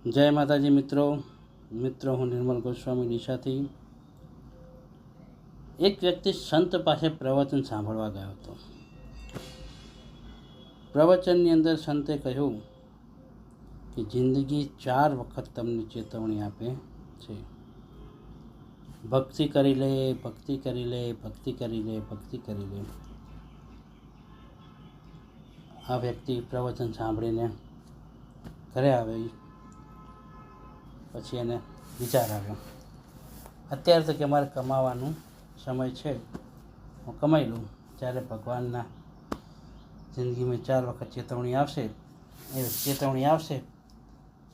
જય માતાજી મિત્રો હું નિર્મલ ગોસ્વામી ડીસાથી. એક વ્યક્તિ સંત પાસે પ્રવચન સાંભળવા ગયો હતો. પ્રવચનની અંદર સંતે કહ્યું કે જિંદગી 4 વખત તમને ચેતવણી આપે છે. ભક્તિ કરી લે, ભક્તિ કરી લે, ભક્તિ કરી લે, ભક્તિ કરી લે. આ વ્યક્તિ પ્રવચન સાંભળીને ઘરે આવી. પછી એને વિચાર આવ્યો, અત્યારે તો કે મારે કમાવાનું સમય છે, હું કમાઈ લઉં. જ્યારે ભગવાનના જિંદગીમાં 4 વખત ચેતવણી આવશે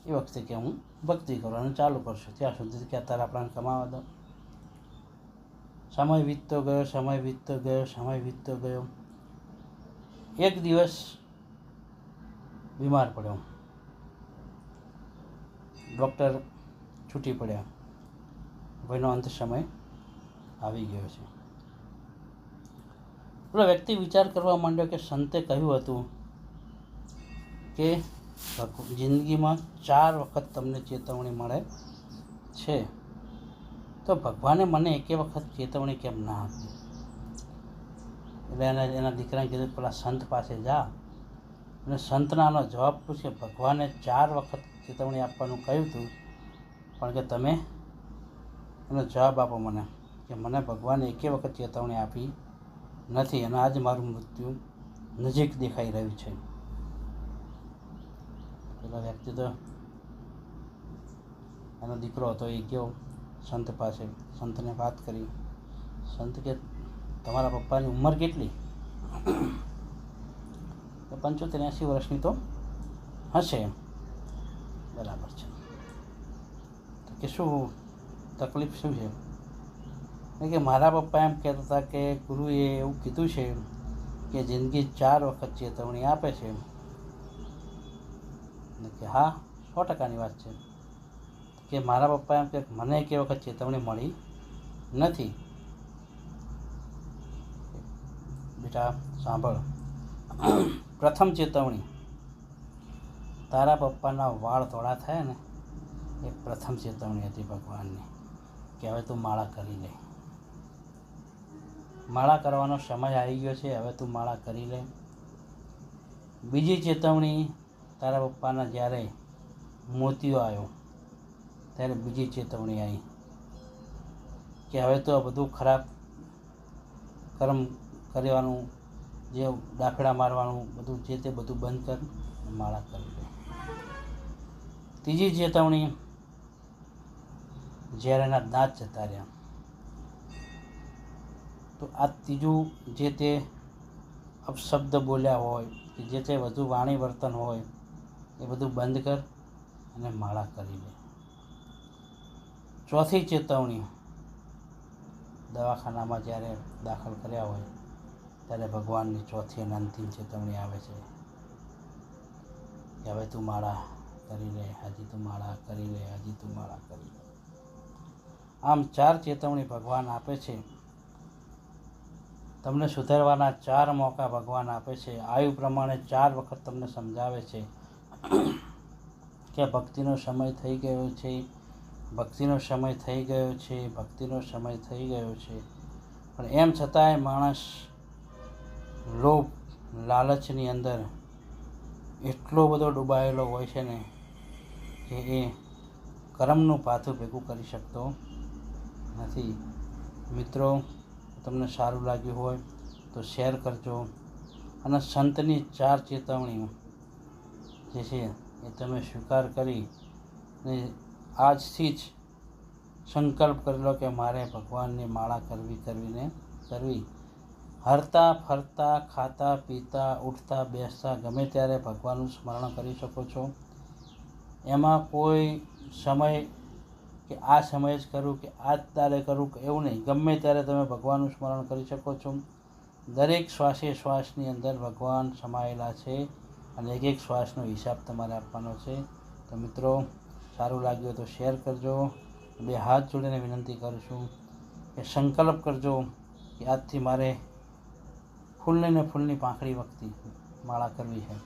એ વખતે કે હું ભક્તિ કરવાનું ચાલુ કરશું. ત્યાં સુધી કે અત્યારે આપણને કમાવા દો. સમય વીતતો ગયો. એક દિવસ બીમાર પડ્યો. ડૉક્ટર છૂટી પડ્યા, ભાઈનો અંત સમય આવી ગયો છે. પેલો વ્યક્તિ વિચાર કરવા માંડ્યો કે સંતે કહ્યું હતું કે જિંદગીમાં 4 વખત તમને ચેતવણી મળે છે, તો ભગવાને મને એકે વખત ચેતવણી કેમ ના આપી? એટલે એના દીકરાને કીધું પેલા સંત પાસે જા અને સંતનાનો જવાબ પૂછે, ભગવાને 4 વખત ચેતવણી આપવાનું કહ્યું હતું, પણ કે તમે એનો જવાબ આપો મને કે મને ભગવાને એકે વખત ચેતવણી આપી નથી અને આજ મારું મૃત્યુ નજીક દેખાઈ રહ્યું છે. પેલો વ્યક્તિ તો એનો દીકરો હતો, એ ગયો સંત પાસે, સંતને વાત કરી. સંત કે તમારા પપ્પાની ઉંમર કેટલી? 75-80 વર્ષની તો હશે. બરાબર છે. તો કે શું તકલીફ શું છે? કે મારા પપ્પા એમ કહેતા હતા કે ગુરુએ એવું કીધું છે કે જિંદગી 4 વખત ચેતવણી આપે છે. કે હા, 100%ની વાત છે. કે મારા પપ્પા એમ કે મને એક વખત ચેતવણી મળી નથી. બેટા સાંભળ, પ્રથમ ચેતવણી તારા પપ્પાના વાળ ધોળા થયા ને, એ પ્રથમ ચેતવણી હતી ભગવાનની કે હવે તું માળા કરી લે. માળા કરવાનો સમય આવી ગયો છે, હવે તું માળા કરી લે. બીજી ચેતવણી તારા પપ્પાના જ્યારે મોતિયો આવ્યો ત્યારે બીજી ચેતવણી આવી કે હવે તો આ બધું ખરાબ કર્મ કરવાનું, જે દાખલા મારવાનું બધું છે તે બધું બંધ કર, માળા કરી લે. ત્રીજી ચેતવણી જ્યારે એના દાંત જતા રહ્યા, તો આ ત્રીજું જે તે અપશબ્દ બોલ્યા હોય કે જે તે વધુ વાણી વર્તન હોય એ બધું બંધ કર અને માળા કરી લે. ચોથી ચેતવણી દવાખાનામાં જ્યારે દાખલ કર્યા હોય ત્યારે ભગવાનની ચોથી અને અંતિમ ચેતવણી આવે છે કે હવે તું માળા કરી લે, હજી તું માળા કરી લે, હજી તું માળા કરી લે. આમ 4 ચેતવણી ભગવાન આપે છે. તમને સુધારવાના 4 મોકા ભગવાન આપે છે. આયુ પ્રમાણે 4 વખત તમને સમજાવે છે કે ભક્તિનો સમય થઈ ગયો છે, ભક્તિનો સમય થઈ ગયો છે, ભક્તિનો સમય થઈ ગયો છે. પણ એમ છતાંય માણસ લોભ લાલચની અંદર એટલો બધો ડૂબાયેલો હોય છે ને કે એ કર્મનું પાથું ભેગું કરી શકતો નથી. મિત્રો, તમને સારું લાગ્યું હોય તો શેર કરજો અને સંતની 4 ચેતવણી જે છે એ તમે સ્વીકાર કરી અને આજથી જ સંકલ્પ કરી લો કે મારે ભગવાનની માળા કરવી. હરતા ફરતા, ખાતા પીતા, ઉઠતા બેસતા ગમે ત્યારે ભગવાનનું સ્મરણ કરી શકો છો. એમાં કોઈ સમય કે આ સમયે જ કરું કે આ જ તારે કરું કે એવું નહીં. ગમે ત્યારે તમે ભગવાનનું સ્મરણ કરી શકો છો. દરેક શ્વાસે શ્વાસની અંદર ભગવાન સમાયેલા છે અને એક શ્વાસનો હિસાબ તમારે આપવાનો છે. તો મિત્રો, સારું લાગ્યું તો શેર કરજો. 2 હાથ જોડીને વિનંતી કરું છું કે સંકલ્પ કરજો કે આજથી મારે ફૂલની પાંખડી વખતી માળા કરવી છે.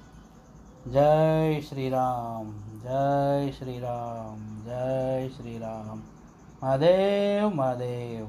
જય શ્રી રામ, જય શ્રી રામ, જય શ્રી રામ. મહાદેવ મહાદેવ.